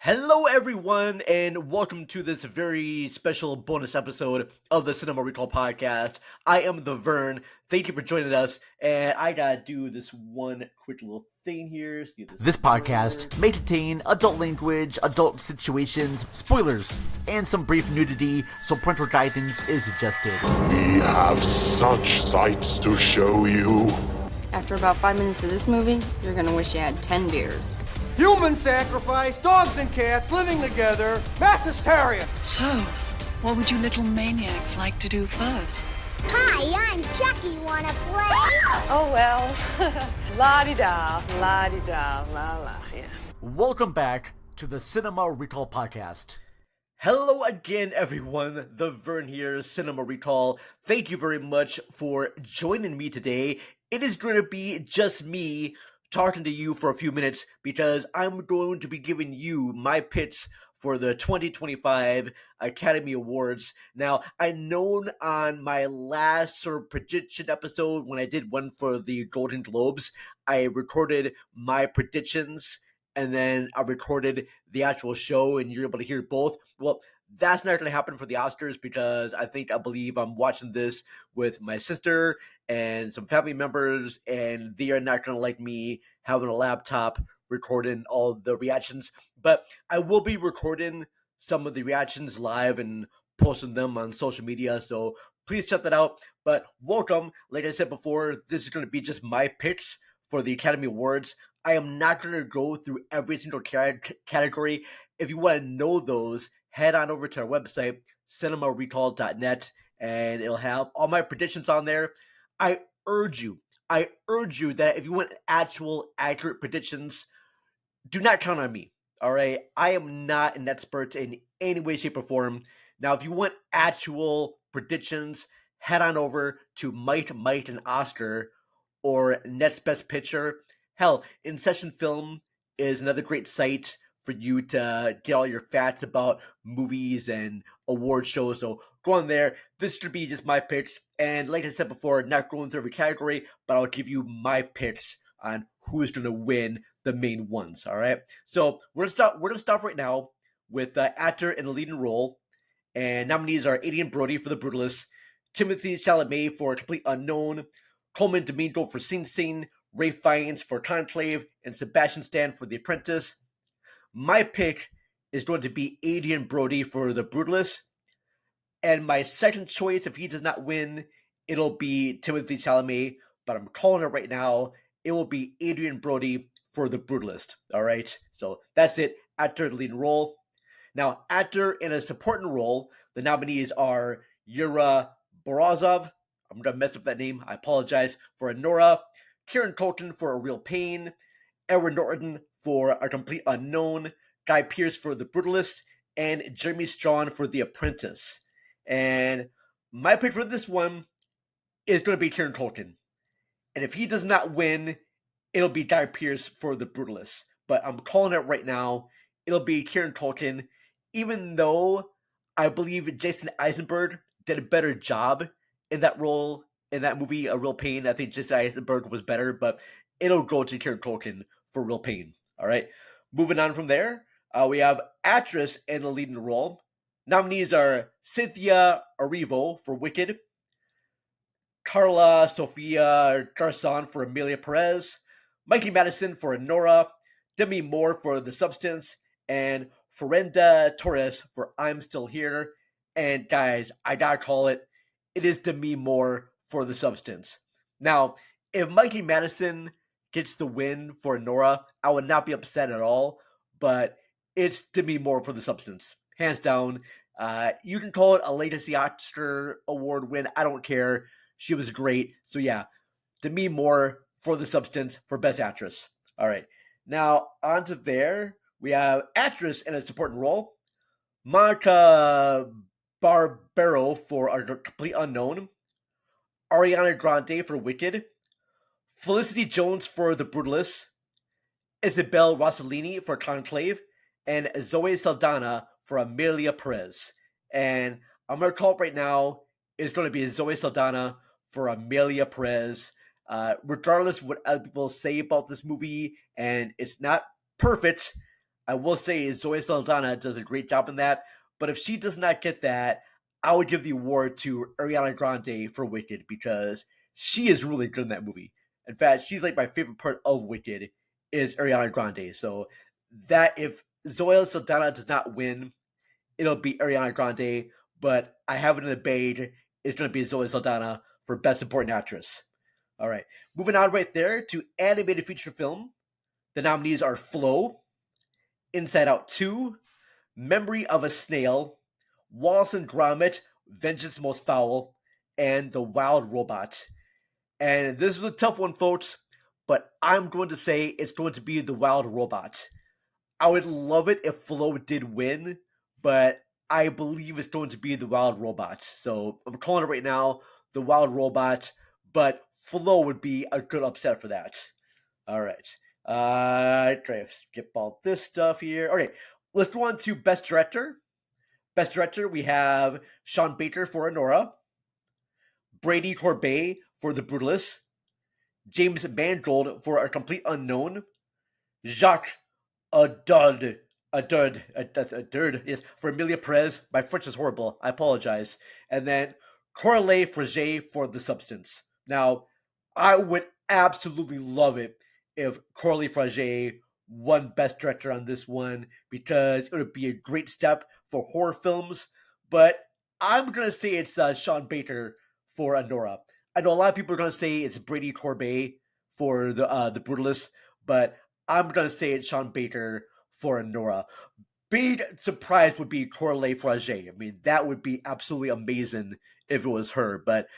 Hello, everyone, and welcome to this very special bonus episode of the Cinema Recall podcast. I am the Vern. Thank you for joining us, and I gotta do this one quick little thing here. This podcast may contain adult language, adult situations, spoilers, and some brief nudity, so parental guidance is suggested. We have such sights to show you. After about 5 minutes of this movie, you're gonna wish you had 10 beers. Human sacrifice, dogs and cats living together, mass hysteria. So, what would you little maniacs like to do first? Hi, I'm Chucky. Wanna play? Oh, well. La-di-da, la-di-da, la-la, yeah. Welcome back to the Cinema Recall podcast. Hello again, everyone. The Vern here, Cinema Recall. Thank you very much for joining me today. It is going to be just me talking to you for a few minutes because I'm going to be giving you my pitch for the 2025 Academy Awards. Now, I know on my last sort of prediction episode, when I did one for the Golden Globes, I recorded my predictions and then I recorded the actual show and you're able to hear both. Well, that's not going to happen for the Oscars because I believe I'm watching this with my sister and some family members, and they are not going to like me having a laptop recording all the reactions. But I will be recording some of the reactions live and posting them on social media, so please check that out. But welcome. Like I said before, this is going to be just my picks for the Academy Awards. I am not going to go through every single category. If you want to know those, head on over to our website, cinemarecall.net, and it'll have all my predictions on there. I urge you that if you want actual accurate predictions, do not count on me, all right? I am not an expert in any way, shape, or form. Now, if you want actual predictions, head on over to Mike, and Oscar, or Next Best Picture. Hell, In Session Film is another great site for you to get all your facts about movies and award shows. So go on there. This should be just my picks. And like I said before, not going through every category, but I'll give you my picks on who's going to win the main ones. All right. So we're gonna start right now with actor in a leading role. And nominees are Adrien Brody for The Brutalist, Timothy Chalamet for Complete Unknown, Coleman Domingo for Sing Sing, Ray Fiennes for Conclave, and Sebastian Stan for The Apprentice. My pick is going to be Adrien Brody for The Brutalist. And my second choice, if he does not win, it'll be Timothy Chalamet. But I'm calling it right now. It will be Adrien Brody for The Brutalist. All right? So that's it. Actor in the leading role. Now, actor in a supporting role, the nominees are Yura Borazov. I'm going to mess up that name. I apologize. For Nora. Kieran Culkin for A Real Pain. Edward Norton for A Complete Unknown, Guy Pearce for The Brutalist, and Jeremy Strong for The Apprentice. And my pick for this one is going to be Kieran Culkin. And if he does not win, it'll be Guy Pearce for The Brutalist. But I'm calling it right now. It'll be Kieran Culkin, even though I believe Jason Eisenberg did a better job in that role, in that movie, A Real Pain. I think Jason Eisenberg was better, but it'll go to Kieran Culkin for Real Pain. All right. Moving on from there, we have actress in a leading role. Nominees are Cynthia Erivo for Wicked, Carla Sofia Garzon for Amelia Perez, Mikey Madison for Nora, Demi Moore for The Substance, and Fernanda Torres for I'm Still Here. And guys, I gotta call it. It is Demi Moore for The Substance. Now, if Mikey Madison gets the win for Nora, I would not be upset at all, but it's Demi Moore for The Substance. Hands down. You can call it a Legacy Oscar Award win. I don't care. She was great. So yeah, Demi Moore for The Substance for Best Actress. All right. Now, on to there. We have actress in a supporting role. Monica Barbero for A Complete Unknown. Ariana Grande for Wicked. Felicity Jones for The Brutalist, Isabel Rossellini for Conclave, and Zoe Saldana for Amelia Perez. And I'm going to call it right now. It's going to be Zoe Saldana for Amelia Perez. Regardless of what other people say about this movie, and it's not perfect, I will say Zoe Saldana does a great job in that. But if she does not get that, I would give the award to Ariana Grande for Wicked because she is really good in that movie. In fact, she's like my favorite part of Wicked is Ariana Grande. So that if Zoe Saldana does not win, it'll be Ariana Grande. But I have it in the bag. It's going to be Zoe Saldana for Best Supporting Actress. All right, moving on right there to animated feature film. The nominees are Flow, Inside Out 2, Memory of a Snail, Wallace and Gromit, Vengeance Most Foul, and The Wild Robot. And this is a tough one, folks, but I'm going to say it's going to be The Wild Robot. I would love it if Flow did win, but I believe it's going to be The Wild Robot. So I'm calling it right now, The Wild Robot, but Flow would be a good upset for that. All right. Try to skip all this stuff here. Okay, let's go on to Best Director. Best Director, we have Sean Baker for Anora, Brady Corbet for The Brutalist, James Mangold for A Complete Unknown, Jacques Adud, yes, for Emilia Perez. My French is horrible. I apologize. And then Coralie Frege for The Substance. Now, I would absolutely love it if Coralie Frege won Best Director on this one because it would be a great step for horror films. But I'm gonna say it's Sean Baker for Anora. I know a lot of people are gonna say it's Brady Corbet for the Brutalist, but I'm gonna say it's Sean Baker for Anora. Big surprise would be Coralie Frege. I mean, that would be absolutely amazing if it was her. But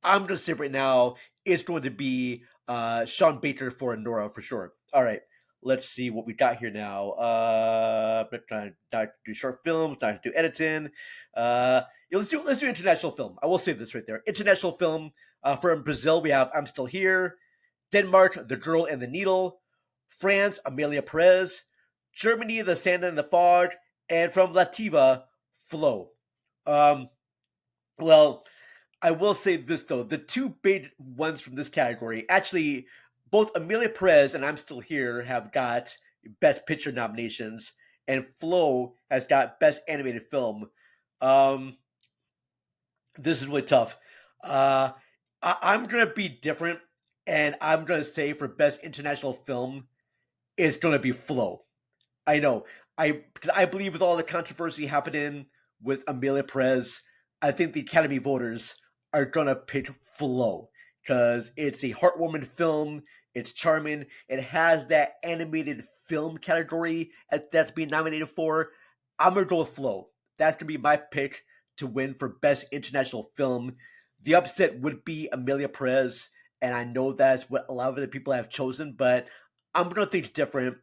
I'm gonna say right now it's going to be Sean Baker for Anora for sure. All right, let's see what we got here now. I'm trying to do short films, not to do editing. Let's do international film. I will say this right there. International film from Brazil, we have I'm Still Here. Denmark, The Girl and the Needle. France, Amelia Perez. Germany, The Sand and the Fog. And from Lativa, Flow. Well, I will say this though, the two big ones from this category, actually, both Amelia Perez and I'm Still Here have got Best Picture nominations, and Flow has got Best Animated Film. This is really tough. I'm gonna be different, and I'm gonna say for Best International Film, it's gonna be Flow. I know. Because I believe with all the controversy happening with Amelia Perez, I think the Academy voters are gonna pick Flow because it's a heartwarming film. It's charming. It has that animated film category that's being nominated for. I'm gonna go with Flow. That's gonna be my pick to win for Best International Film. The upset would be Amelia Perez, and I know that's what a lot of the people have chosen, but I'm gonna think different.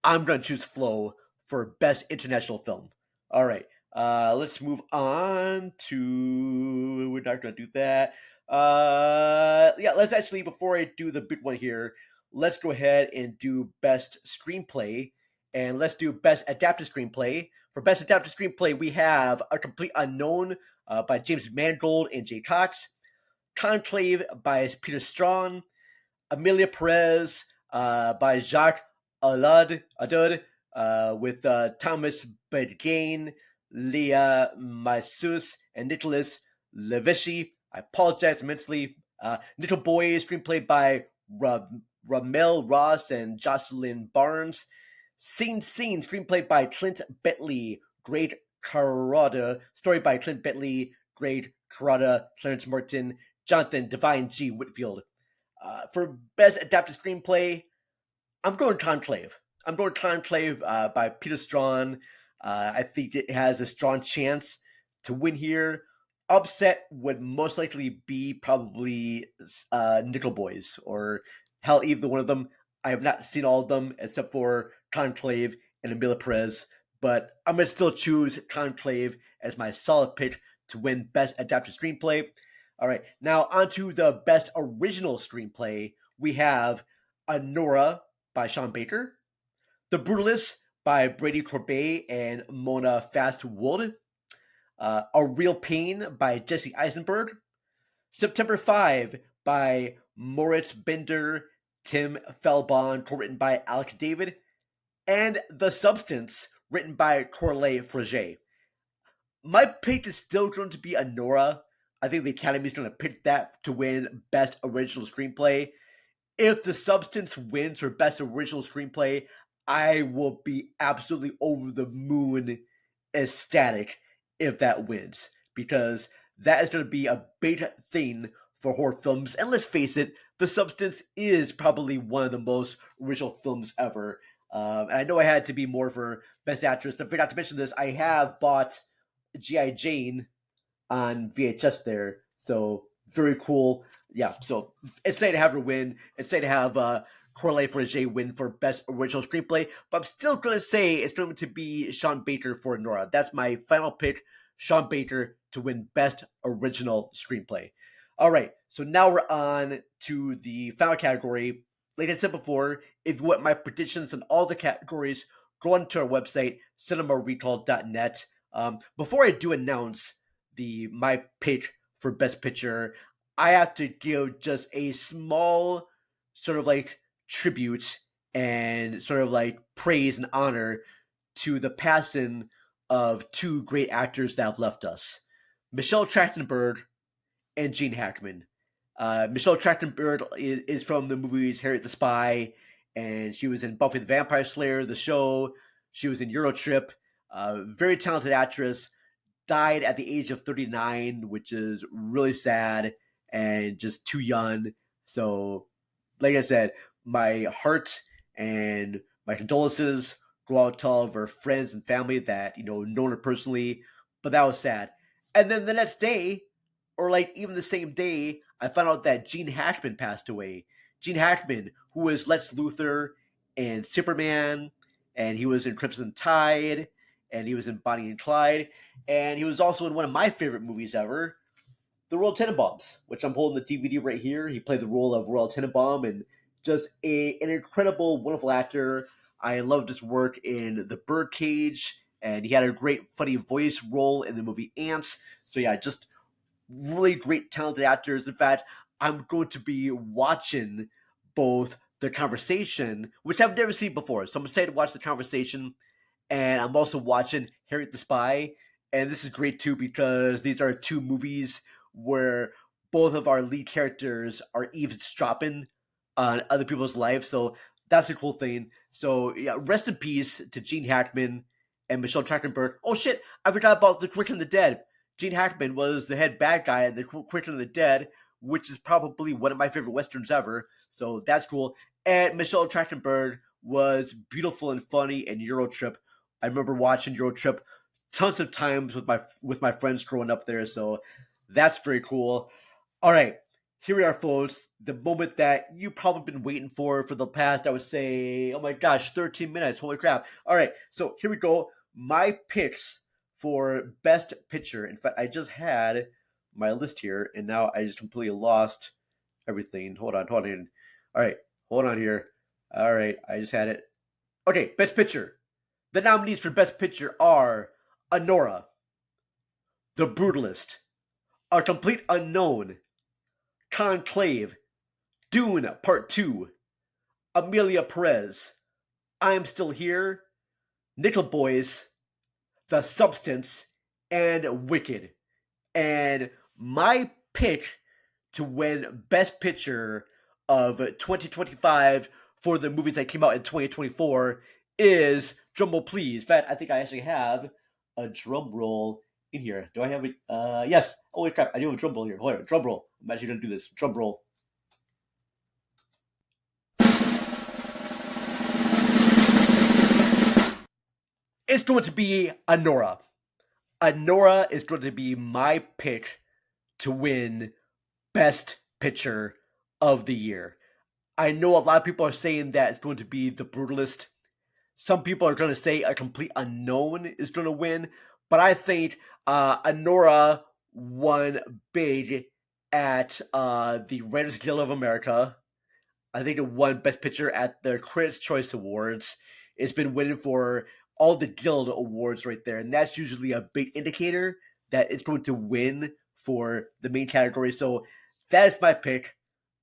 I'm gonna choose Flow for Best International Film. All right. Let's move on to. We're not gonna do that. Yeah, let's actually before I do the big one here, let's go ahead and do Best Screenplay, and let's do Best Adapted Screenplay. For Best Adapted Screenplay, we have A Complete Unknown by James Mangold and Jay Cox, Conclave by Peter Strawn, Amelia Perez by Jacques Adud with Thomas Bedgain, Leah Masus, and Nicholas Levishi. I apologize immensely. Little Boy, screenplay by Ramel Ross and Jocelyn Barnes. Scene, screenplay by Clint Bentley, Great Carada, story by Clint Bentley, Great Carada, Clarence Martin, Jonathan Divine G. Whitfield. For Best Adapted Screenplay, I'm going Conclave. I'm going Conclave by Peter Strawn. I think it has a strong chance to win here. Upset would most likely be probably Nickel Boys or hell, either one of them. I have not seen all of them except for Conclave and Amelia Perez, but I'm going to still choose Conclave as my solid pick to win Best Adapted Screenplay. All right, now on to the Best Original Screenplay. We have Anora by Sean Baker, The Brutalist by Brady Corbet and Mona Fastwood, A Real Pain by Jesse Eisenberg, September 5 by Moritz Bender, Tim Felbon, co-written by Alec David, and The Substance, written by Corley Frege. My pick is still going to be Anora. I think the Academy is going to pick that to win Best Original Screenplay. If The Substance wins for Best Original Screenplay, I will be absolutely over the moon ecstatic if that wins, because that is going to be a big thing for horror films. And let's face it, The Substance is probably one of the most original films ever. And I know I had to be more for Best Actress. I forgot to mention this. I have bought G.I. Jane on VHS there, so very cool. Yeah, so excited to have her win. Excited to have Corley Frege win for Best Original Screenplay. But I'm still going to say it's going to be Sean Baker for Nora. That's my final pick, Sean Baker, to win Best Original Screenplay. All right, so now we're on to the final category. Like I said before, if you want my predictions on all the categories, go on to our website, cinemarecall.net. Before I do announce my pick for Best Picture, I have to give just a small sort of like tribute and sort of like praise and honor to the passing of two great actors that have left us, Michelle Trachtenberg and Gene Hackman. Michelle Trachtenberg is from the movies Harriet the Spy, and she was in Buffy the Vampire Slayer, the show. She was in Eurotrip. Very talented actress. Died at the age of 39, which is really sad and just too young. So, like I said, my heart and my condolences go out to all of her friends and family that, known her personally, but that was sad. And then the next day, or like even the same day, I found out that Gene Hackman passed away. Gene Hackman, who was Lex Luthor in Superman, and he was in Crimson Tide, and he was in Bonnie and Clyde, and he was also in one of my favorite movies ever, The Royal Tenenbaums, which I'm holding the DVD right here. He played the role of Royal Tenenbaum, and just an incredible, wonderful actor. I loved his work in The Birdcage, and he had a great funny voice role in the movie Ants. So yeah, just really great, talented actors. In fact, I'm going to be watching both The Conversation, which I've never seen before. So I'm excited to watch The Conversation, and I'm also watching Harriet the Spy. And this is great too because these are two movies where both of our lead characters are eavesdropping on other people's lives. So that's a cool thing. So yeah, rest in peace to Gene Hackman and Michelle Trachtenberg. Oh shit, I forgot about The Quick and the Dead. Gene Hackman was the head bad guy in The Quick and the Dead, which is probably one of my favorite westerns ever. So that's cool. And Michelle Trachtenberg was beautiful and funny in Eurotrip. I remember watching Eurotrip tons of times with my friends growing up there. So that's very cool. All right, here we are, folks. The moment that you probably been waiting for the past, I would say, oh my gosh, 13 minutes. Holy crap. All right, so here we go. My picks for Best Picture. In fact, I just had my list here, and now I just completely lost everything. Hold on. All right, hold on here. All right, I just had it. Okay, Best Picture. The nominees for Best Picture are Anora, The Brutalist, A Complete Unknown, Conclave, Dune Part 2, Amelia Perez, I'm Still Here, Nickel Boys, The Substance, and Wicked. And my pick to win Best Picture of 2025 for the movies that came out in 2024 is, drumroll please. In fact, I think I actually have a drum roll in here. Do I have it? Yes. Holy crap, I do have a drum roll here. Hold on, drum roll. I'm actually going to do this. Drum roll. It's going to be Anora. Anora is going to be my pick to win Best Picture of the year. I know a lot of people are saying that it's going to be The Brutalist. Some people are going to say A Complete Unknown is going to win, but I think Anora won big at the Writers Guild of America. I think it won Best Picture at the Critics' Choice Awards. It's been winning for all the Guild Awards right there, and that's usually a big indicator that it's going to win for the main category. So that is my pick.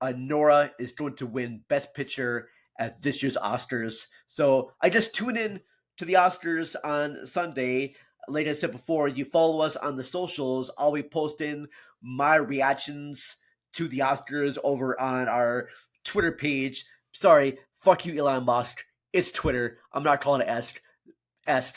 Nora is going to win Best Picture at this year's Oscars. So I just tuned in to the Oscars on Sunday. Like I said before, you follow us on the socials. I'll be posting my reactions to the Oscars over on our Twitter page. Sorry, fuck you, Elon Musk. It's Twitter. I'm not calling it Est. It's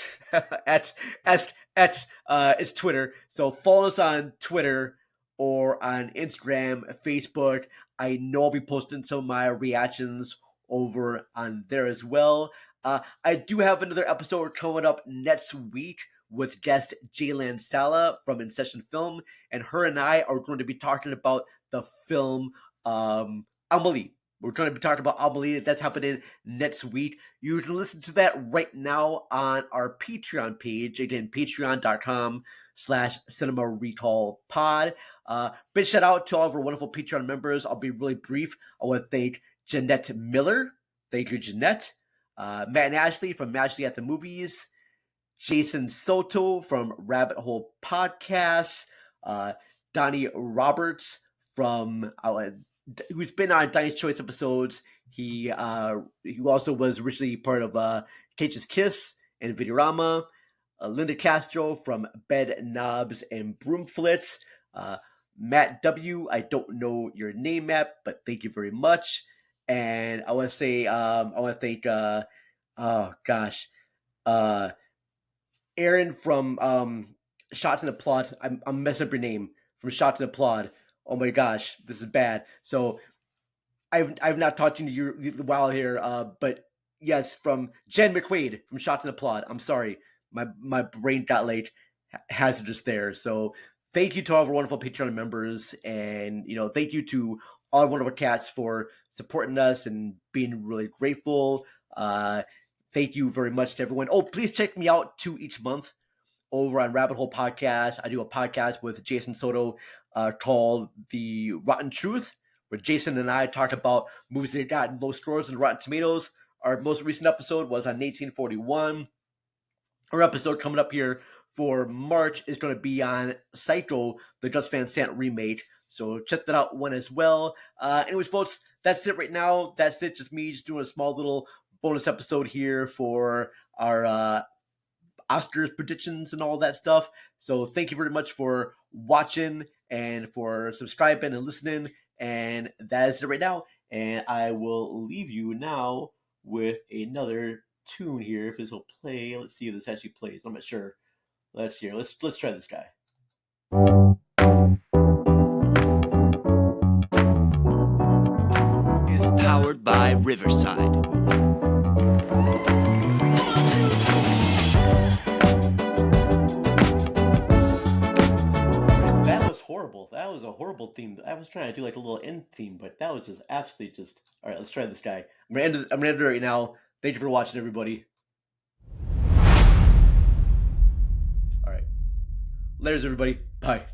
Twitter. So follow us on Twitter or on Instagram, Facebook. I know I'll be posting some of my reactions over on there as well. I do have another episode coming up next week with guest Jaylan Sala from In Session Film, and her and I are going to be talking about the film Amelie. We're going to be talking about Amelie. That's happening next week. You can listen to that right now on our Patreon page. Again, patreon.com/cinema recall pod. Big shout out to all of our wonderful Patreon members. I'll be really brief. I want to thank Jeanette Miller. Thank you, Jeanette. Matt and Ashley from Ashley at the Movies. Jason Soto from Rabbit Hole Podcast. Donnie Roberts from who's been on Dice Choice episodes. He also was originally part of Cage's Kiss and Videorama. Linda Castro from Bed Knobs and Broomflits. Matt W. I don't know your name, Matt, but thank you very much. And I want to say, I want to thank, Aaron from Shot in the Plot. I'm messing up your name. From Shot in the Plot. Oh my gosh, this is bad. So I've not talked to you a while here, but yes, from Jen McQuaid from Shot in the Plot. I'm sorry, my brain got late. Hazardous there. So thank you to all of our wonderful Patreon members, and thank you to all of our wonderful cats for supporting us and being really grateful. Thank you very much to everyone. Oh, please check me out 2 each month over on Rabbit Hole Podcast. I do a podcast with Jason Soto called The Rotten Truth, where Jason and I talk about movies that got in low scores on Rotten Tomatoes. Our most recent episode was on 1841. Our episode coming up here for March is going to be on Psycho, the Gus Van Sant remake. So check that out one as well. Anyways, folks, that's it right now. That's it. Just me just doing a small little bonus episode here for our Oscars predictions and all that stuff. So thank you very much for watching and for subscribing and listening. And that is it right now. And I will leave you now with another tune here. If this will play, let's see if this actually plays. I'm not sure. Let's hear. Let's try this guy. Is powered by Riverside. Horrible. That was a horrible theme. I was trying to do like a little end theme, but that was just absolutely just. All right, let's try this guy. I'm gonna end it right now. Thank you for watching, everybody. All right, later, everybody. Bye.